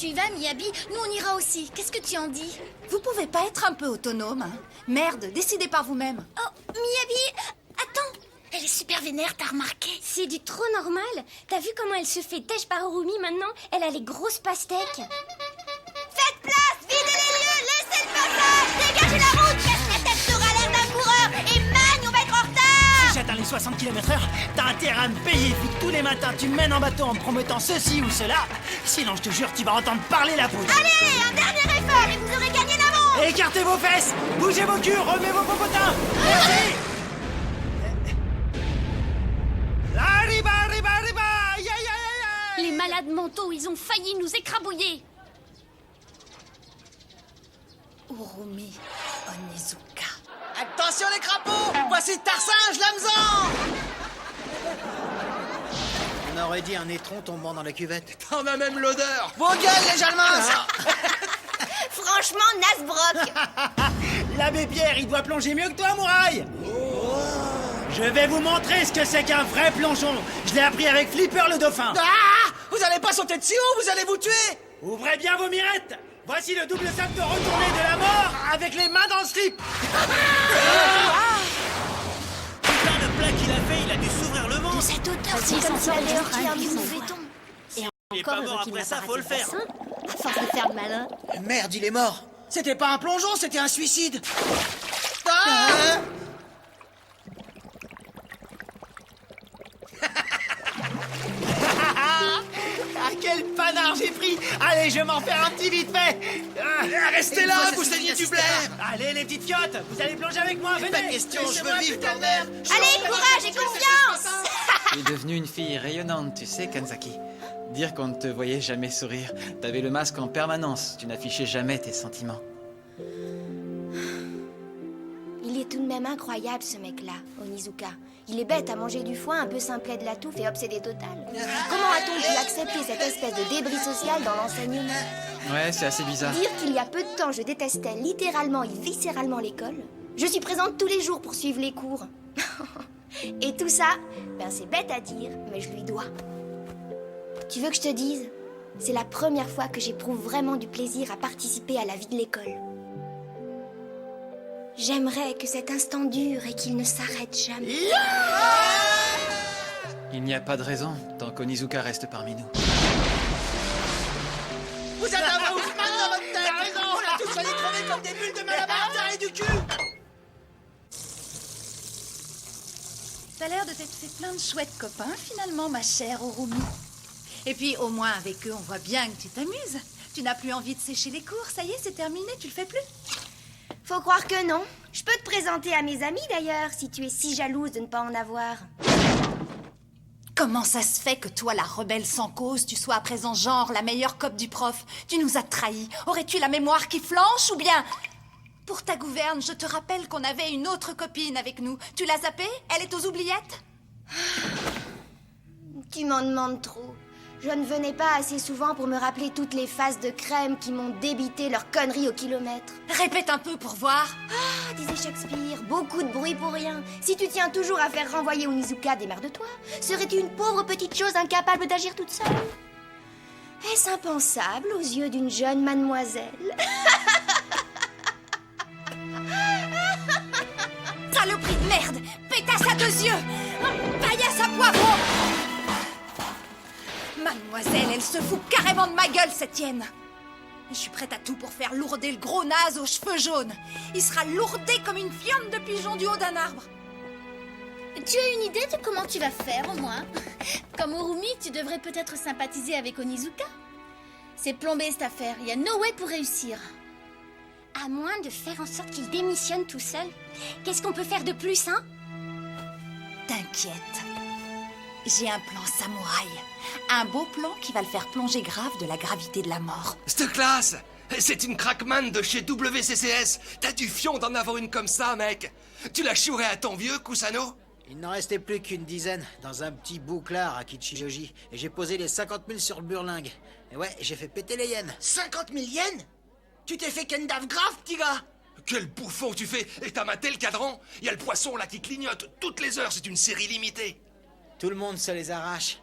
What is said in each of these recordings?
tu y vas, Miyabi, nous on ira aussi. Qu'est-ce que tu en dis? Vous pouvez pas être un peu autonome, hein? Merde, décidez par vous-même. Oh, Miyabi, attends. Elle est super vénère, t'as remarqué? C'est du trop normal. T'as vu comment elle se fait têche par Orumi maintenant? Elle a les grosses pastèques. Faites place, videz les lieux, laissez le passage, dégagez la route, casse-la-tête t'auras l'air d'un coureur, et Magne, on va être en retard. Si j'atteins les 60 km/h, t'as intérêt à me payer, vu que tous les matins tu me mènes en bateau en me promettant ceci ou cela. Sinon, je te jure, tu vas entendre parler la poudre. Allez, un dernier effort, et vous aurez gagné l'avance. Écartez vos fesses, bougez vos culs, remuez vos popotins. Merci. Arriba, arriba, arriba. Aïe, aïe, aïe, aïe. Les malades mentaux, ils ont failli nous écrabouiller. Urumi Onizuka. Attention les crapauds! Voici Tarsage, l'hameçon! On aurait dit un étron tombant dans la cuvette. T'en as même l'odeur. Vos gueules, les Jalminces! Franchement, Nasbrock. L'abbé Pierre, il doit plonger mieux que toi, Mouraille. Je vais vous montrer ce que c'est qu'un vrai plongeon. Je l'ai appris avec Flipper le dauphin. Ah! Vous allez pas sauter de si haut, vous allez vous tuer! Ouvrez bien vos mirettes. Voici le double salto retourné de la mort avec les mains dans le slip. Putain, le plat qu'il a fait, il a dû s'ouvrir le ventre. Cette hauteur, Vas-y, c'est comme si la sors, dehors sors, qui a un sors, mauvais sors. ton. Il est Encore pas heureux mort qu'il après n'a ça, pas faut le raté faire. le bassin. À force de faire le malin. Merde, il est mort. C'était pas un plongeon, c'était un suicide. Ah! Ah, quel panard j'ai pris. Allez, je vais m'en faire un petit vite fait. Restez là, vous saignez du blaire. Allez, les petites fiottes, vous allez plonger avec moi, venez. Pas de question, je Laissez-moi, veux vivre, putain de bordel. merde. Allez, courage et confiance. Tu es devenue une fille rayonnante, tu sais, Kanzaki. Dire qu'on ne te voyait jamais sourire. T'avais le masque en permanence, tu n'affichais jamais tes sentiments. Il est tout de même incroyable, ce mec-là, Onizuka. Il est bête à manger du foin, un peu simplet de la touffe et obsédé total. Comment a-t-on pu accepter cette espèce de débris social dans l'enseignement? Ouais, c'est assez bizarre. Dire qu'il y a peu de temps, je détestais littéralement et viscéralement l'école. Je suis présente tous les jours pour suivre les cours. Et tout ça, ben c'est bête à dire, mais je lui dois. Tu veux que je te dise? C'est la première fois que j'éprouve vraiment du plaisir à participer à la vie de l'école. J'aimerais que cet instant dure et qu'il ne s'arrête jamais. Il n'y a pas de raison, tant qu'Onizuka reste parmi nous. Vous êtes un vrai oufman dans votre tête! T'as raison! On a tous failli crever comme des bulles de malabar et du cul! T'as l'air de t'être fait plein de chouettes copains, finalement, ma chère Urumi. Et puis, au moins, avec eux, on voit bien que tu t'amuses. Tu n'as plus envie de sécher les cours, ça y est, c'est terminé, tu le fais plus. Faut croire que non. Je peux te présenter à mes amis d'ailleurs, si tu es si jalouse de ne pas en avoir. Comment ça se fait que toi, la rebelle sans cause, tu sois à présent genre la meilleure cope du prof? Tu nous as trahis. Aurais-tu la mémoire qui flanche ou bien... Pour ta gouverne, je te rappelle qu'on avait une autre copine avec nous. Tu l'as zappée? Elle est aux oubliettes? Tu m'en demandes trop. Je ne venais pas assez souvent pour me rappeler toutes les phases de crème qui m'ont débité leurs conneries au kilomètre. Répète un peu pour voir. Ah, disait Shakespeare, beaucoup de bruit pour rien. Si tu tiens toujours à faire renvoyer Onizuka, démerde-toi. Serais-tu une pauvre petite chose incapable d'agir toute seule? Est-ce impensable aux yeux d'une jeune mademoiselle? Saloperie de merde! Pétasse à 2 yeux! Paillasse à poivron! Mademoiselle, elle se fout carrément de ma gueule, cette hyène! Je suis prête à tout pour faire lourder le gros naze aux cheveux jaunes. Il sera lourdé comme une fiente de pigeon du haut d'un arbre. Tu as une idée de comment tu vas faire, au moins? Comme Urumi, tu devrais peut-être sympathiser avec Onizuka. C'est plombé, cette affaire. Il y a no way pour réussir. À moins de faire en sorte qu'il démissionne tout seul. Qu'est-ce qu'on peut faire de plus, hein? T'inquiète. J'ai un plan samouraï. Un beau plan qui va le faire plonger grave de la gravité de la mort. Cette classe, c'est une crackman de chez WCCS. T'as du fion d'en avoir une comme ça, mec. Tu l'as chouré à ton vieux, Kusano? Il n'en restait plus qu'une dizaine dans un petit bouclard à Kichijoji. Et j'ai posé les 50 000 sur le burlingue. Et ouais, j'ai fait péter les yens. 50 000 yens? Tu t'es fait kendave grave, petit gars! Quel bouffon tu fais! Et t'as maté le cadran? Il y a le poisson là qui clignote toutes les heures, c'est une série limitée. Tout le monde se les arrache.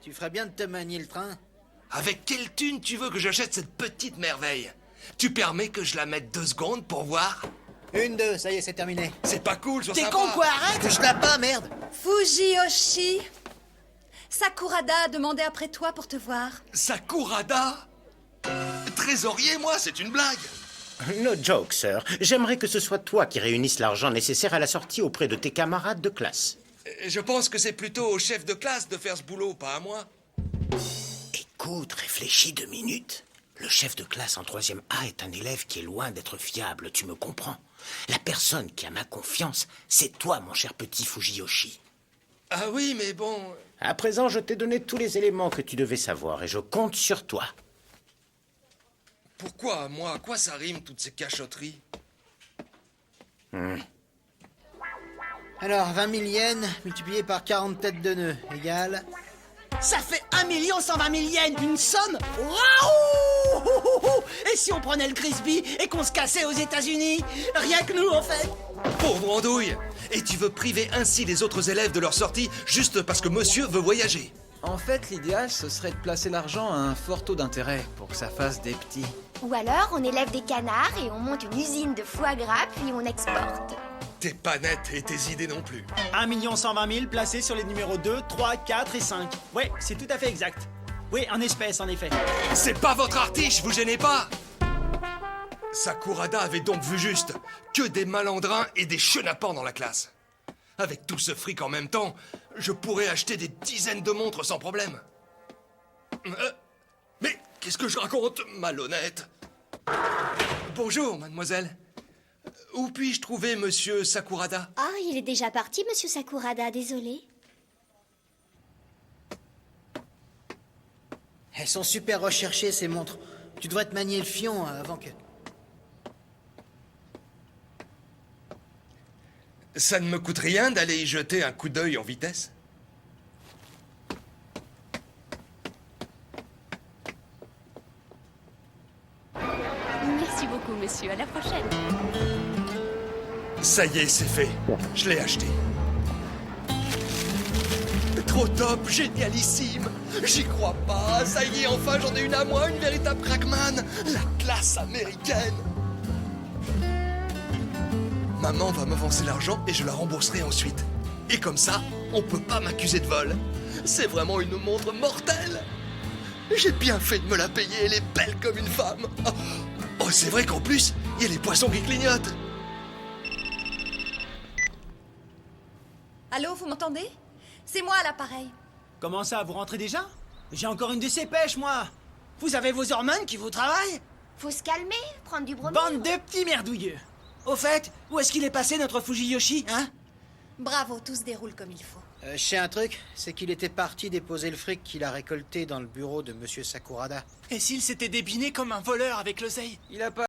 Tu ferais bien de te manier le train. Avec quelle thune tu veux que j'achète cette petite merveille? Tu permets que je la mette 2 secondes pour voir? 1, 2, ça y est, c'est terminé. C'est pas cool, sois T'es sympa. con quoi, arrête! Touche-la pas, merde! Fujiyoshi, Sakurada a demandé après toi pour te voir. Sakurada? Trésorier, moi, c'est une blague. No joke, sir. J'aimerais que ce soit toi qui réunisses l'argent nécessaire à la sortie auprès de tes camarades de classe. Je pense que c'est plutôt au chef de classe de faire ce boulot, pas à moi. Écoute, réfléchis 2 minutes. Le chef de classe en 3e A est un élève qui est loin d'être fiable, tu me comprends? La personne qui a ma confiance, c'est toi, mon cher petit Fujiyoshi. Ah oui, mais bon... À présent, je t'ai donné tous les éléments que tu devais savoir et je compte sur toi. Pourquoi, moi? À quoi ça rime, toutes ces cachotteries? Alors, 20 000 yens multiplié par 40 têtes de nœuds égale... Ça fait 1 120 000 yens, une somme. Waouh! Et si on prenait le Grisby et qu'on se cassait aux États-Unis? Rien que nous, en fait. Pauvre andouille! Et tu veux priver ainsi les autres élèves de leur sortie juste parce que monsieur veut voyager? En fait, l'idéal, ce serait de placer l'argent à un fort taux d'intérêt pour que ça fasse des petits. Ou alors, on élève des canards et on monte une usine de foie gras, puis on exporte. T'es pas net et tes idées non plus. 1 120 000 placés sur les numéros 2, 3, 4 et 5. Ouais, c'est tout à fait exact. Oui, en espèces, en effet. C'est pas votre artiche, vous gênez pas! Sakurada avait donc vu juste. Que des malandrins et des chenapans dans la classe. Avec tout ce fric en même temps, je pourrais acheter des dizaines de montres sans problème. Mais qu'est-ce que je raconte, malhonnête? Bonjour, mademoiselle. Où puis-je trouver monsieur Sakurada? Ah, il est déjà parti, monsieur Sakurada, désolé. Elles sont super recherchées, ces montres. Tu devrais te manier le fion avant que... Ça ne me coûte rien d'aller y jeter un coup d'œil en vitesse? Merci beaucoup, monsieur. À la prochaine. Ça y est, c'est fait. Je l'ai acheté. Trop top, génialissime. J'y crois pas. Ça y est, enfin, j'en ai une à moi, une véritable crackman. La classe américaine. Maman va m'avancer l'argent et je la rembourserai ensuite. Et comme ça, on peut pas m'accuser de vol. C'est vraiment une montre mortelle. J'ai bien fait de me la payer, elle est belle comme une femme. Oh, c'est vrai qu'en plus, il y a les poissons qui clignotent. Allô, vous m'entendez? C'est moi à l'appareil. Comment ça, vous rentrez déjà? J'ai encore une de ces pêches, moi. Vous avez vos hormones qui vous travaillent? Faut se calmer, prendre du bromure. Bande de petits merdouilleux. Au fait, où est-ce qu'il est passé, notre Fujiyoshi, hein? Bravo, tout se déroule comme il faut. Je sais un truc, c'est qu'il était parti déposer le fric qu'il a récolté dans le bureau de monsieur Sakurada. Et s'il s'était débiné comme un voleur avec l'oseille? Il a pas